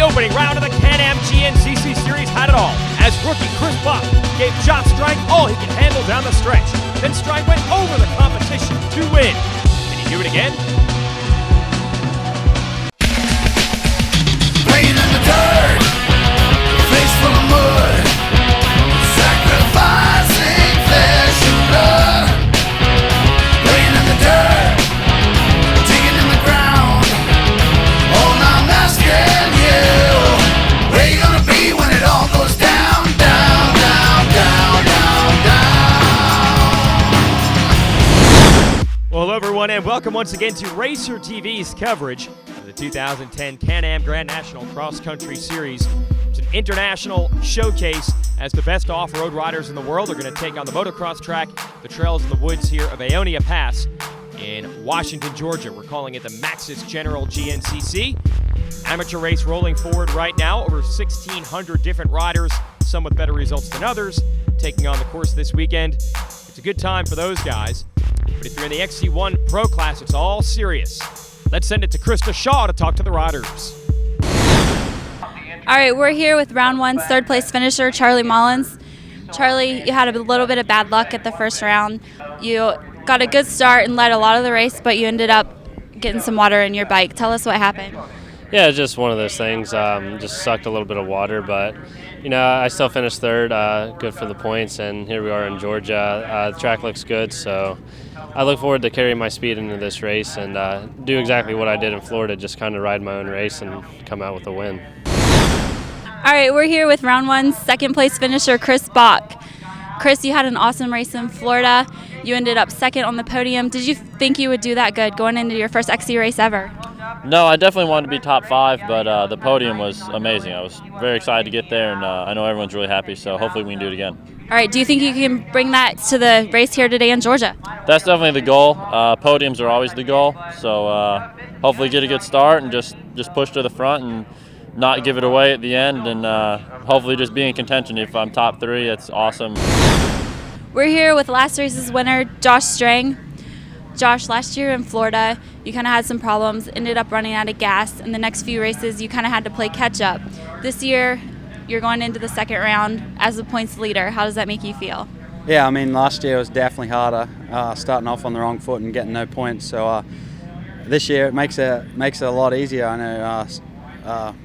opening round of the Can-Am GNCC Series had it all, as rookie Chris Buck gave Strang all he could handle down the stretch. Then Strang went over the competition to win. Can he do it again? Playing in the dirt, face full of mud, sacrificing flesh and blood. Playing in the dirt, digging in the ground. All I'm asking you, where you gonna be when it all goes down, down, down, down, down, down? Well, hello everyone, and welcome once again to Racer TV's coverage of the 2010 Can-Am Grand National Cross Country Series. It's an international showcase as the best off-road riders in the world are going to take on the motocross track, the trails and the woods here of Aonia Pass in Washington, Georgia. We're calling it the Maxxis General GNCC. Amateur race rolling forward right now. Over 1,600 different riders, some with better results than others, taking on the course this weekend. It's a good time for those guys. But if you're in the XC1 Pro class, it's all serious. Let's send it to Krista Shaw to talk to the riders. All right, we're here with round one's third place finisher, Charlie Mullins. Charlie, you had a little bit of bad luck at the first round. You got a good start and led a lot of the race, but you ended up getting some water in your bike. Tell us what happened. Yeah, it's just one of those things. Just sucked a little bit of water, but you know, I still finished third. Good for the points, and here we are in Georgia. The track looks good, so I look forward to carrying my speed into this race and do exactly what I did in Florida, just kind of ride my own race and come out with a win. All right, we're here with round one's second place finisher, Chris Bach. Chris, you had an awesome race in Florida. You ended up second on the podium. Did you think you would do that good going into your first XC race ever? No, I definitely wanted to be top five, but the podium was amazing. I was very excited to get there, and I know everyone's really happy, so hopefully we can do it again. All right, do you think you can bring that to the race here today in Georgia? That's definitely the goal. Podiums are always the goal, so hopefully get a good start and just push to the front and not give it away at the end, and hopefully just be in contention. If I'm top three, that's awesome. We're here with last race's winner, Josh Strang. Josh, last year in Florida, you kind of had some problems, ended up running out of gas. In the next few races, you kind of had to play catch-up. This year, you're going into the second round as the points leader. How does that make you feel? Yeah, I mean, last year was definitely harder, starting off on the wrong foot and getting no points. So this year it makes it a lot easier. I know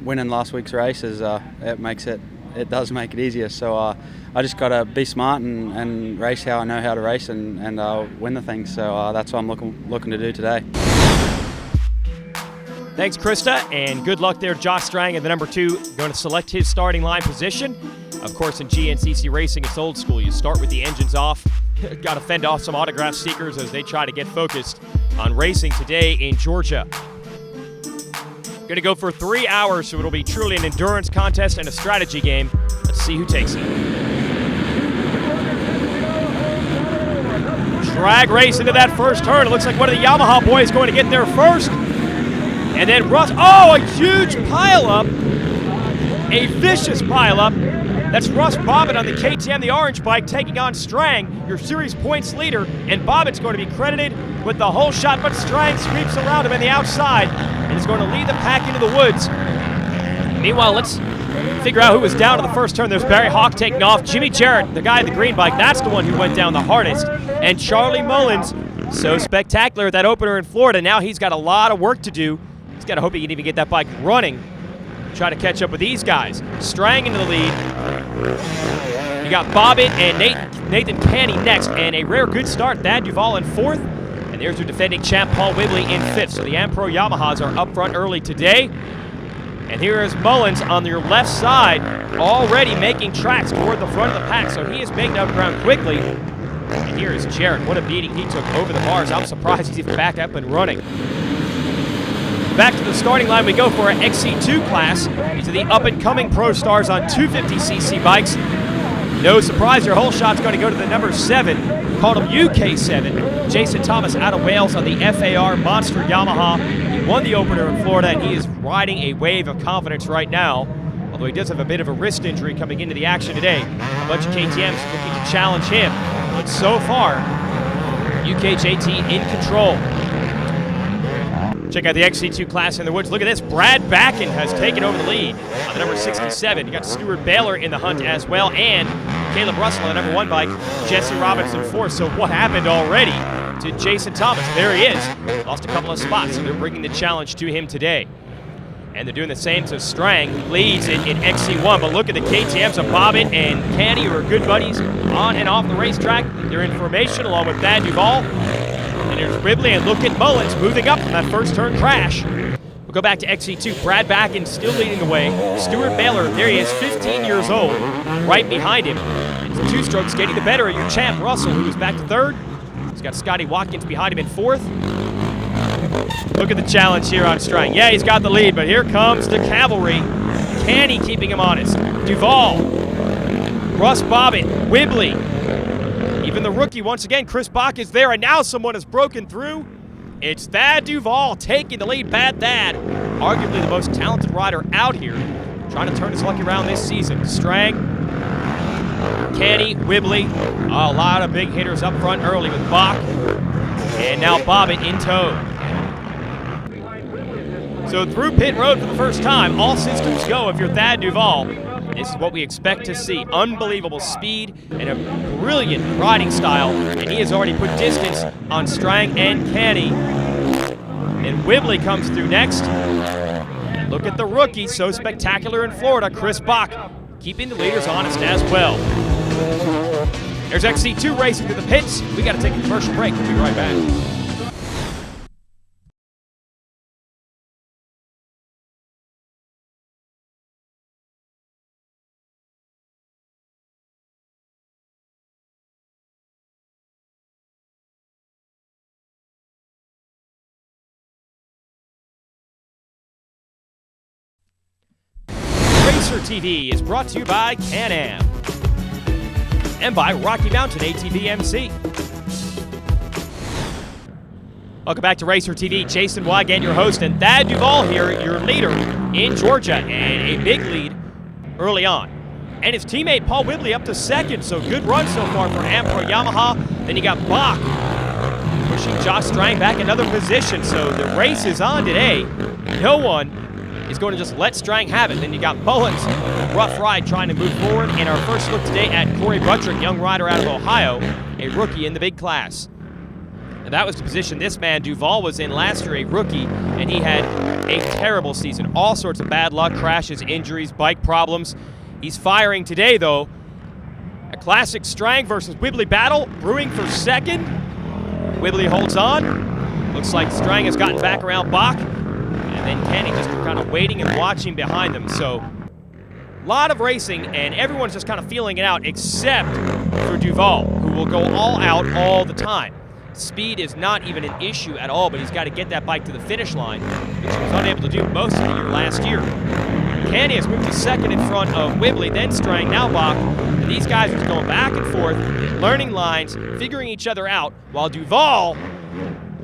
winning last week's races, it does make it easier. So I just got to be smart and race how I know how to race and win the thing. So that's what I'm looking to do today. Thanks, Krista, and good luck there, Josh Strang, at the number 2, going to select his starting line position. Of course, in GNCC racing, it's old school. You start with the engines off. Got to fend off some autograph seekers as they try to get focused on racing today in Georgia. Going to go for 3 hours, so it'll be truly an endurance contest and a strategy game. Let's see who takes it. Drag race into that first turn. It looks like one of the Yamaha boys going to get there first. And then Russ, a huge pileup, a vicious pileup. That's Russ Bobbitt on the KTM, the orange bike, taking on Strang, your series points leader. And Bobbitt's going to be credited with the whole shot, but Strang sweeps around him on the outside and is going to lead the pack into the woods. Meanwhile, let's figure out who was down to the first turn. There's Barry Hawk taking off. Jimmy Jarrett, the guy in the green bike, that's the one who went down the hardest. And Charlie Mullins, so spectacular at that opener in Florida. Now he's got a lot of work to do. He's got to hope he can even get that bike running. Try to catch up with these guys. Strang into the lead. You got Bobbitt and Nathan Canny next, and a rare good start. Thad Duval in 4th. And there's your defending champ, Paul Wibley, in 5th. So the Ampro Yamahas are up front early today. And here is Mullins on your left side, already making tracks toward the front of the pack. So he is making up ground quickly. And here is Jarrett. What a beating he took over the bars. I'm surprised he's even back up and running. Back to the starting line we go for our XC2 class. These are the up-and-coming pro stars on 250cc bikes. No surprise, your whole shot's going to go to the number 7, called him UK7. Jason Thomas out of Wales on the FAR Monster Yamaha. He won the opener in Florida, and he is riding a wave of confidence right now, although he does have a bit of a wrist injury coming into the action today. A bunch of KTMs looking to challenge him, but so far, UKJT in control. Check out the XC2 class in the woods. Look at this. Brad Backen has taken over the lead on the number 67. You got Stuart Baylor in the hunt as well, and Caleb Russell on the number 1 bike, Jesse Robinson 4. So what happened already to Jason Thomas? There he is. Lost a couple of spots, so they're bringing the challenge to him today. And they're doing the same to Strang, who leads in XC1. But look at the KTMs of Bobbitt and Canny, who are good buddies on and off the racetrack. They're in formation along with Thad Duval. And there's Ribley, and look at Mullins moving up from that first turn crash. We'll go back to XC2. Brad Backen still leading the way. Stuart Baylor, there he is, 15 years old, right behind him. It's 2 strokes getting the better of your champ, Russell, who is back to 3rd. He's got Scotty Watkins behind him in 4th. Look at the challenge here on Strang. Yeah, he's got the lead, but here comes the cavalry. Canny keeping him honest. Duval, Russ Bobbitt, Whibley. Even the rookie, once again, Chris Bach is there, and now someone has broken through. It's Thad Duval taking the lead. Bad Thad, arguably the most talented rider out here, trying to turn his luck around this season. Strang, Canny, Whibley, a lot of big hitters up front early with Bach, and now Bobbitt in tow. So through pit road for the first time, all systems go if you're Thad Duval. This is what we expect to see. Unbelievable speed and a brilliant riding style. And he has already put distance on Strang and Canny. And Whibley comes through next. And look at the rookie, so spectacular in Florida, Chris Bach, keeping the leaders honest as well. There's XC2 racing to the pits. We got to take a commercial break. We'll be right back. Racer TV is brought to you by Can-Am and by Rocky Mountain ATV MC. Welcome back to Racer TV. Jason Wygant, your host, and Thad Duval here, your leader in Georgia, and a big lead early on. And his teammate Paul Whibley up to 2nd, so good run so far for Ampro Yamaha. Then you got Bach pushing Josh Strang back another position, so the race is on today. No one is going to just let Strang have it. Then you got Mullins, rough ride trying to move forward. And our first look today at Corey Buttrick, young rider out of Ohio, a rookie in the big class. And that was the position this man, Duval, was in last year, a rookie, and he had a terrible season. All sorts of bad luck, crashes, injuries, bike problems. He's firing today, though. A classic Strang versus Whibley battle, brewing for 2nd. Whibley holds on. Looks like Strang has gotten back around Bach. And then Canny just kind of waiting and watching behind them. So a lot of racing, and everyone's just kind of feeling it out, except for Duval, who will go all out all the time. Speed is not even an issue at all, but he's got to get that bike to the finish line, which he was unable to do most of the year last year. Canny has moved to 2nd in front of Whibley, then Strang, now Bach. And these guys are just going back and forth, learning lines, figuring each other out, while Duval,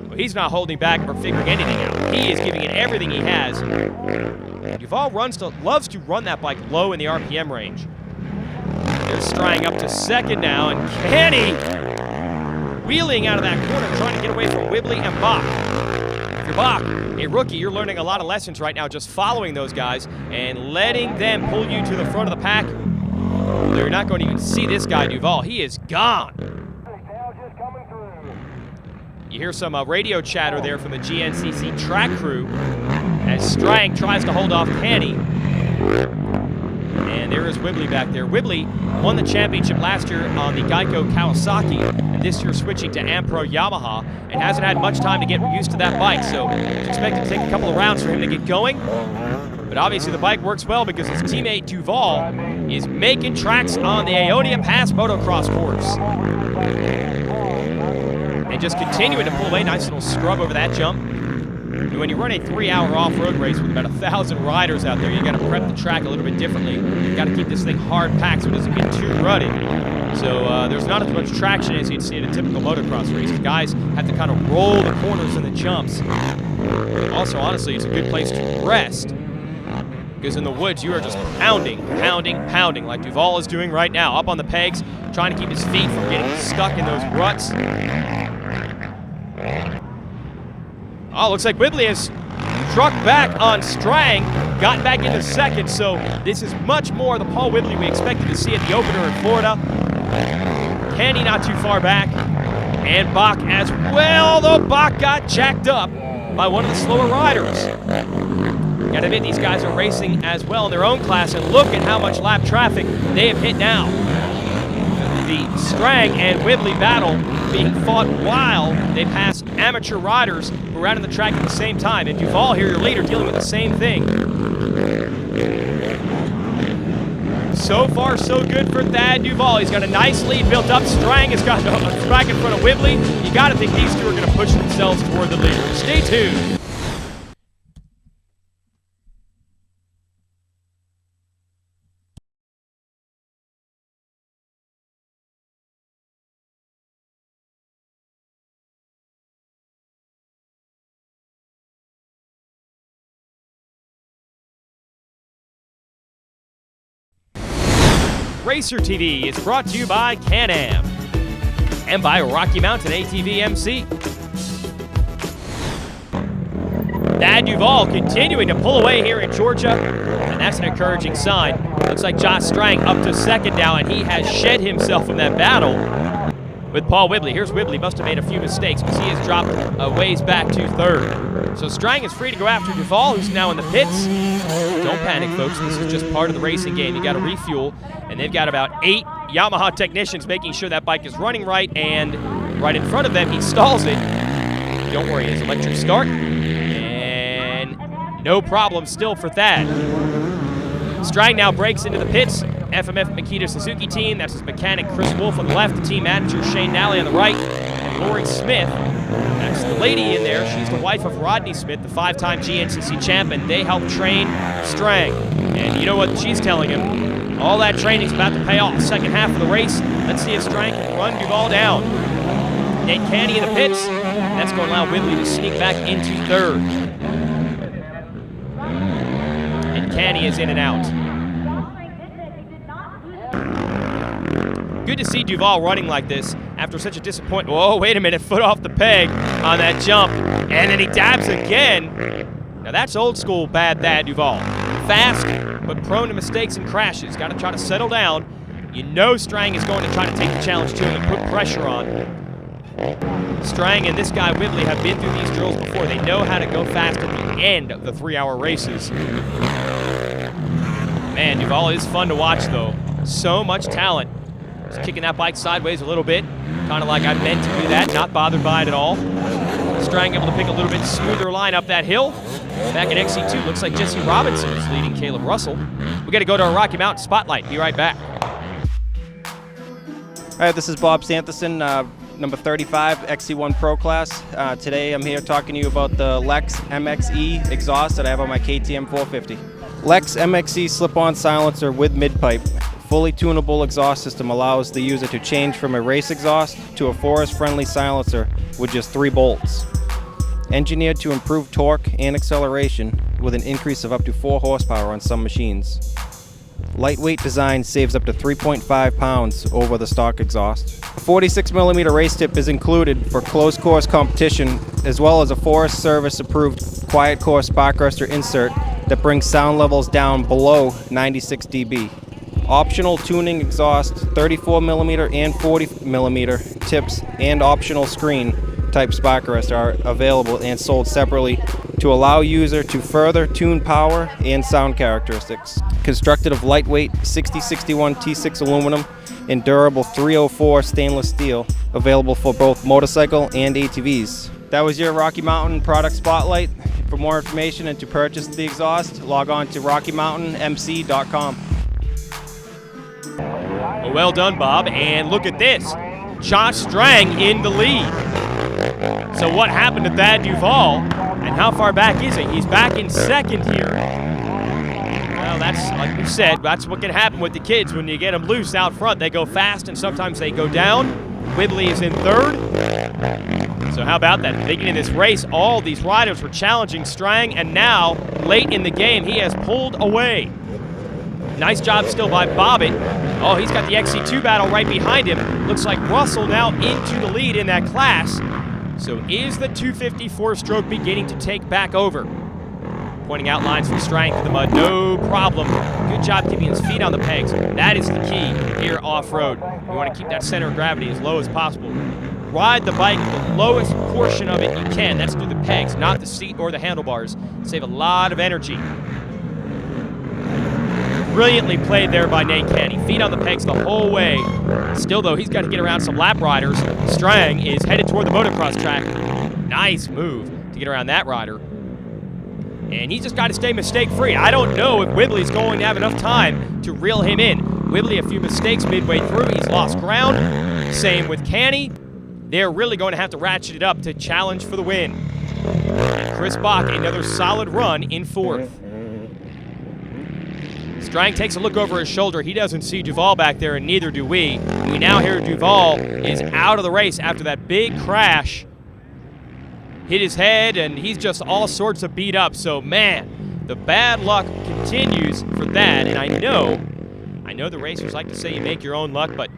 well, he's not holding back or figuring anything out. He is giving it everything he has. Duval loves to run that bike low in the RPM range. There's Strang up to 2nd now, and Canny wheeling out of that corner, trying to get away from Whibley and Bach. If you're Bach, a rookie, you're learning a lot of lessons right now, just following those guys and letting them pull you to the front of the pack. You're not going to even see this guy, Duval. He is gone. You hear some radio chatter there from the GNCC track crew as Strang tries to hold off Canny. And there is Whibley back there. Whibley won the championship last year on the Geico Kawasaki, and this year switching to Ampro Yamaha, and hasn't had much time to get used to that bike. So it's expected to take a couple of rounds for him to get going. But obviously the bike works well because his teammate Duval is making tracks on the Aonia Pass motocross course. And just continuing to pull away. Nice little scrub over that jump. And when you run a 3-hour off-road race with about 1,000 riders out there, you got to prep the track a little bit differently. You got to keep this thing hard packed so it doesn't get too rutty. So there's not as much traction as you'd see in a typical motocross race. The guys have to kind of roll the corners and the jumps. Also, honestly, it's a good place to rest, because in the woods you are just pounding, like Duval is doing right now, up on the pegs, trying to keep his feet from getting stuck in those ruts. Oh, looks like Whibley has struck back on Strang, got back into second, so this is much more the Paul Whibley we expected to see at the opener in Florida. Canny not too far back, and Bach as well, though Bach got jacked up by one of the slower riders. Gotta admit, these guys are racing as well in their own class, and look at how much lap traffic they have hit now. The Strang and Whibley battle being fought while they pass amateur riders who are out on the track at the same time. And Duval here, your leader, dealing with the same thing. So far, so good for Thad Duval. He's got a nice lead built up. Strang has got a track in front of Whibley. You got to think these two are going to push themselves toward the leader. Stay tuned. Racer TV is brought to you by Can-Am and by Rocky Mountain ATV MC. Thad Duval continuing to pull away here in Georgia, and that's an encouraging sign. Looks like Josh Strang up to second now, and he has shed himself from that battle with Paul Whibley. Here's Whibley, must have made a few mistakes because he has dropped a ways back to third. So Strang is free to go after Duval, who's now in the pits. Don't panic, folks. This is just part of the racing game. You got to refuel, and they've got about 8 Yamaha technicians making sure that bike is running right, and right in front of them, he stalls it. Don't worry, his electric start, and no problem still for Thad. Strang now breaks into the pits. FMF Makita Suzuki team, that's his mechanic Chris Wolf on the left, the team manager Shane Nally on the right, and Lori Smith, that's the lady in there. She's the wife of Rodney Smith, the 5-time GNCC champ, and they help train Strang. And you know what she's telling him? All that training's about to pay off. Second half of the race, let's see if Strang can run Duval down. Nate Canny in the pits, that's going to allow Whibley to sneak back into third. And Canny is in and out. Good to see Duval running like this after such a disappointment. Whoa, wait a minute, foot off the peg on that jump. And then he dabs again. Now that's old school bad Thad Duval. Fast, but prone to mistakes and crashes. Got to try to settle down. You know Strang is going to try to take the challenge to him and put pressure on. Strang and this guy Whibley have been through these drills before. They know how to go fast at the end of the 3-hour races. Man, Duval is fun to watch though. So much talent. Just kicking that bike sideways a little bit, kind of like I meant to do that, not bothered by it at all. Strang able to pick a little bit smoother line up that hill. Back at XC2, looks like Jesse Robinson is leading Caleb Russell. We got to go to our Rocky Mountain Spotlight. Be right back. All right, this is Bob Santherson, number 35, XC1 Pro Class. Today I'm here talking to you about the Lex MXE exhaust that I have on my KTM 450. Lex MXE slip-on silencer with mid-pipe. Fully tunable exhaust system allows the user to change from a race exhaust to a forest-friendly silencer with just 3 bolts. Engineered to improve torque and acceleration with an increase of up to 4 horsepower on some machines. Lightweight design saves up to 3.5 pounds over the stock exhaust. A 46mm race tip is included for closed course competition, as well as a Forest Service approved quiet course sparkbuster insert that brings sound levels down below 96 dB. Optional tuning exhaust, 34mm and 40mm tips and optional screen type sparkbuster are available and sold separately to allow user to further tune power and sound characteristics. Constructed of lightweight 6061 T6 aluminum and durable 304 stainless steel, available for both motorcycle and ATVs. That was your Rocky Mountain product spotlight. For more information and to purchase the exhaust, log on to RockyMountainMC.com. Well done, Bob, and look at this. Josh Strang in the lead. So what happened to Thad Duval, and how far back is he? He's back in second here. Well, that's, like we said, that's what can happen with the kids when you get them loose out front. They go fast, and sometimes they go down. Whibley is in third. So how about that? Beginning of this race, all these riders were challenging Strang, and now, late in the game, he has pulled away. Nice job still by Bobbitt. Oh, he's got the XC2 battle right behind him. Looks like Russell now into the lead in that class. So is the 254 stroke beginning to take back over? pointing out lines from Strang through the mud, no problem. Good job keeping his feet on the pegs. That is the key here off-road. You want to keep that center of gravity as low as possible. Ride the bike the lowest portion of it you can. That's through the pegs, not the seat or the handlebars. Save a lot of energy. Brilliantly played there by Nate Canny. Feet on the pegs the whole way. Still, though, he's got to get around some lap riders. Strang is headed toward the motocross track. Nice move to get around that rider. And he's just got to stay mistake-free. I don't know if Whibley's going to have enough time to reel him in. Whibley, a few mistakes midway through. He's lost ground. Same with Canny. They're really going to have to ratchet it up to challenge for the win. Chris Bach, another solid run in fourth. Strang takes a look over his shoulder. He doesn't see Duval back there, and neither do we. We now hear Duval is out of the race after that big crash. Hit his head, and he's just all sorts of beat up. So, man, the bad luck continues for that. And I know the racers like to say you make your own luck, but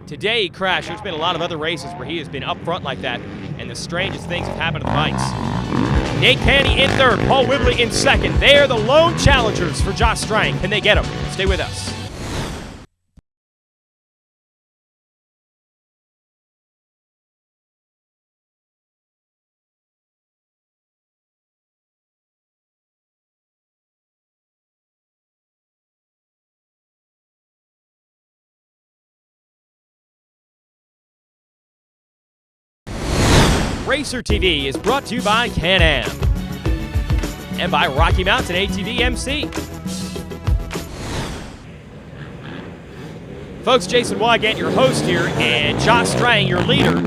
today he crashed. There's been a lot of other races where he has been up front like that, and the strangest things have happened to the bikes. Nate Canny in third, Paul Whibley in second. They are the lone challengers for Josh Strang. Can they get him? Stay with us. Racer TV is brought to you by Can-Am and by Rocky Mountain ATV MC. Folks, Jason Wygant, your host here, and Josh Strang, your leader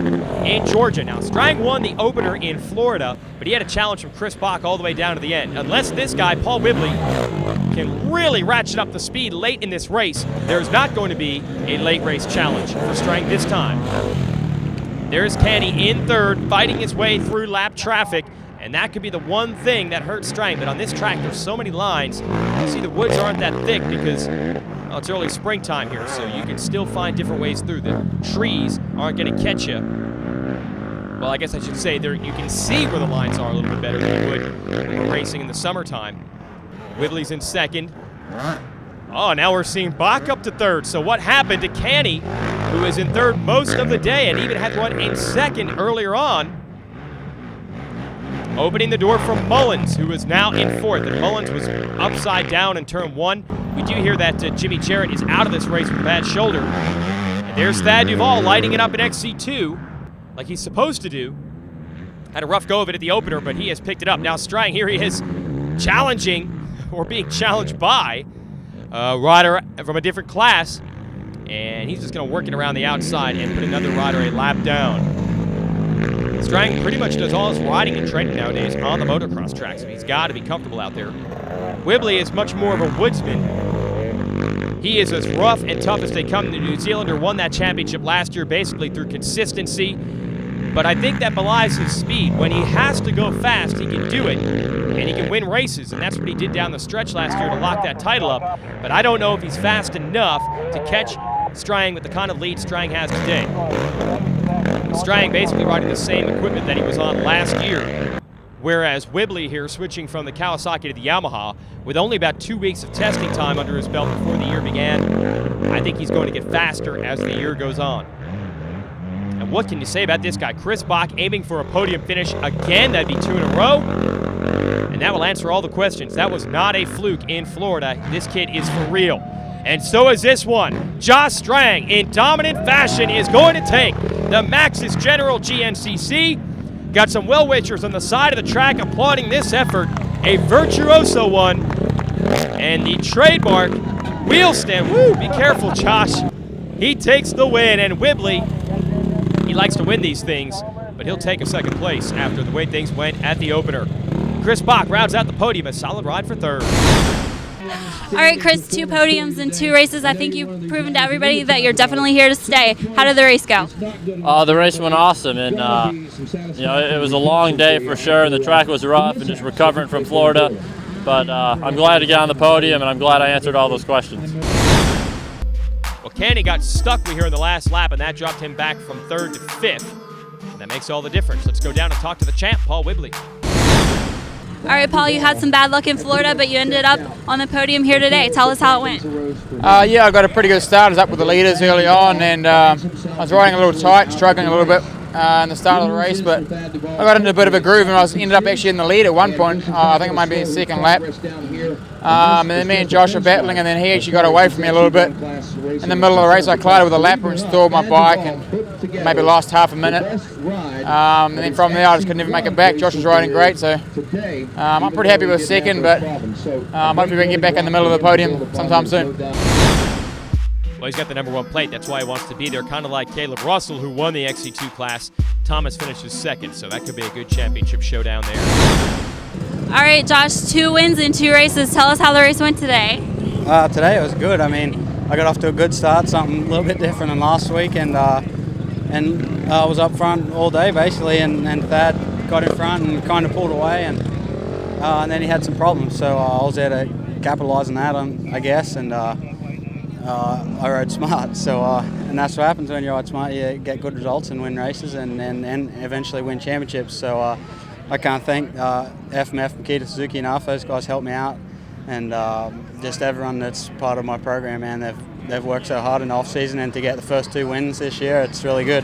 in Georgia. Now, Strang won the opener in Florida, but he had a challenge from Chris Bach all the way down to the end. Unless this guy, Paul Whibley, can really ratchet up the speed late in this race, there's not going to be a late race challenge for Strang this time. There's Canny in third, fighting his way through lap traffic, and that could be the one thing that hurts Strang. But on this track, there's so many lines. You see, the woods aren't that thick because, well, it's early springtime here, so you can still find different ways through. The trees aren't going to catch you. Well, I guess I should say there you can see where the lines are a little bit better than you would when we're racing in the summertime. Whibley's in second. Oh, now we're seeing Bach up to third. So what happened to Canny, who is in third most of the day and even had one in second earlier on? Opening the door from Mullins, who is now in fourth. And Mullins was upside down in turn one. We do hear that Jimmy Jarrett is out of this race with a bad shoulder. And there's Thad Duval lighting it up in XC2 like he's supposed to do. Had a rough go of it at the opener, but he has picked it up. Now Strang, here he is challenging, or being challenged by, rider from a different class, and he's just going to work it around the outside and put another rider a lap down. Strang pretty much does all his riding and training nowadays on the motocross track, so he's got to be comfortable out there. Whibley is much more of a woodsman. He is as rough and tough as they come. The New Zealander won that championship last year basically through consistency, but I think that belies his speed. When he has to go fast, he can do it, and he can win races, and that's what he did down the stretch last year to lock that title up. But I don't know if he's fast enough to catch Strang with the kind of lead Strang has today. Strang basically riding the same equipment that he was on last year, whereas Whibley here switching from the Kawasaki to the Yamaha with only about 2 weeks of testing time under his belt before the year began. I think he's going to get faster as the year goes on. And what can you say about this guy? Chris Bach aiming for a podium finish again. That'd be 2 in a row. And that will answer all the questions. That was not a fluke in Florida. This kid is for real. And so is this one. Josh Strang, in dominant fashion, is going to take the Maxxis General GNCC. Got some well-wishers on the side of the track applauding this effort. A virtuoso one. And the trademark wheel stand. Woo, be careful, Josh. He takes the win, and Whibley, he likes to win these things, but he'll take a second place after the way things went at the opener. Chris Bach rounds out the podium, a solid ride for third. All right, Chris, 2 podiums in 2 races. I think you've proven to everybody that you're definitely here to stay. How did the race go? The race went awesome, and it was a long day for sure, and the track was rough and just recovering from Florida. But I'm glad to get on the podium, and I'm glad I answered all those questions. Well, Canny got stuck, we hear, in the last lap, and that dropped him back from 3rd to 5th. And that makes all the difference. Let's go down and talk to the champ, Paul Whibley. All right, Paul, you had some bad luck in Florida, but you ended up on the podium here today. Tell us how it went. Yeah, I got a pretty good start. I was up with the leaders early on, and I was riding a little tight, struggling a little bit in the start of the race, but I got into a bit of a groove, and ended up actually in the lead at one point. I think it might be a second lap. And then me and Josh were battling, and then he actually got away from me a little bit. In the middle of the race, I collided with a lapper and stalled my bike, and maybe lost half a minute. And then from there, I just could never make it back. Josh was riding great, so I'm pretty happy with second, but hopefully we can get back in the middle of the podium sometime soon. Well, he's got the #1 plate. That's why he wants to be there, kind of like Caleb Russell, who won the XC2 class. Thomas finishes second, so that could be a good championship showdown there. All right, Josh, 2 wins in 2 races. Tell us how the race went today. Today it was good. I mean, I got off to a good start, something a little bit different than last week, and I was up front all day basically, and Thad got in front and kind of pulled away, and then he had some problems, so I was there to capitalise on that, I guess, and I rode smart. So and that's what happens when you ride smart. You get good results and win races, and eventually win championships. So I can't thank FMF, Makita Suzuki enough. Those guys helped me out, and just everyone that's part of my program, man. They've worked so hard in the off season, and to get the first 2 wins this year, it's really good.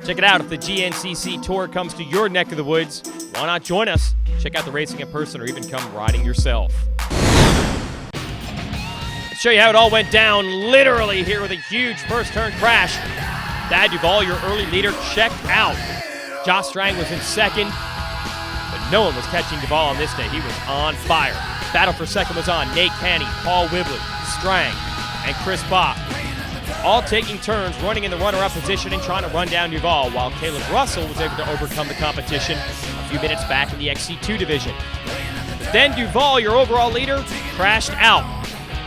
Check it out. If the GNCC Tour comes to your neck of the woods, why not join us? Check out the racing in person, or even come riding yourself. Let's show you how it all went down, literally here with a huge first turn crash. Thad Duval, your early leader, checked out. Josh Strang was in second, but no one was catching Duval on this day. He was on fire. Battle for second was on. Nate Canny, Paul Whibley, Strang, and Chris Bach, all taking turns running in the runner-up position and trying to run down Duval, while Caleb Russell was able to overcome the competition a few minutes back in the XC2 division. But then Duval, your overall leader, crashed out.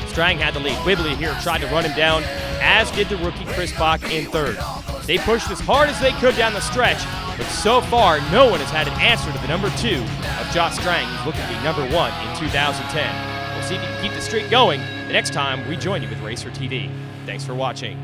Strang had the lead. Whibley here tried to run him down, as did the rookie Chris Bach in third. They pushed as hard as they could down the stretch, but so far, no one has had an answer to the #2 of Josh Strang, who's looking to be #1 in 2010. We'll see if he can keep the streak going the next time we join you with Racer TV. Thanks for watching.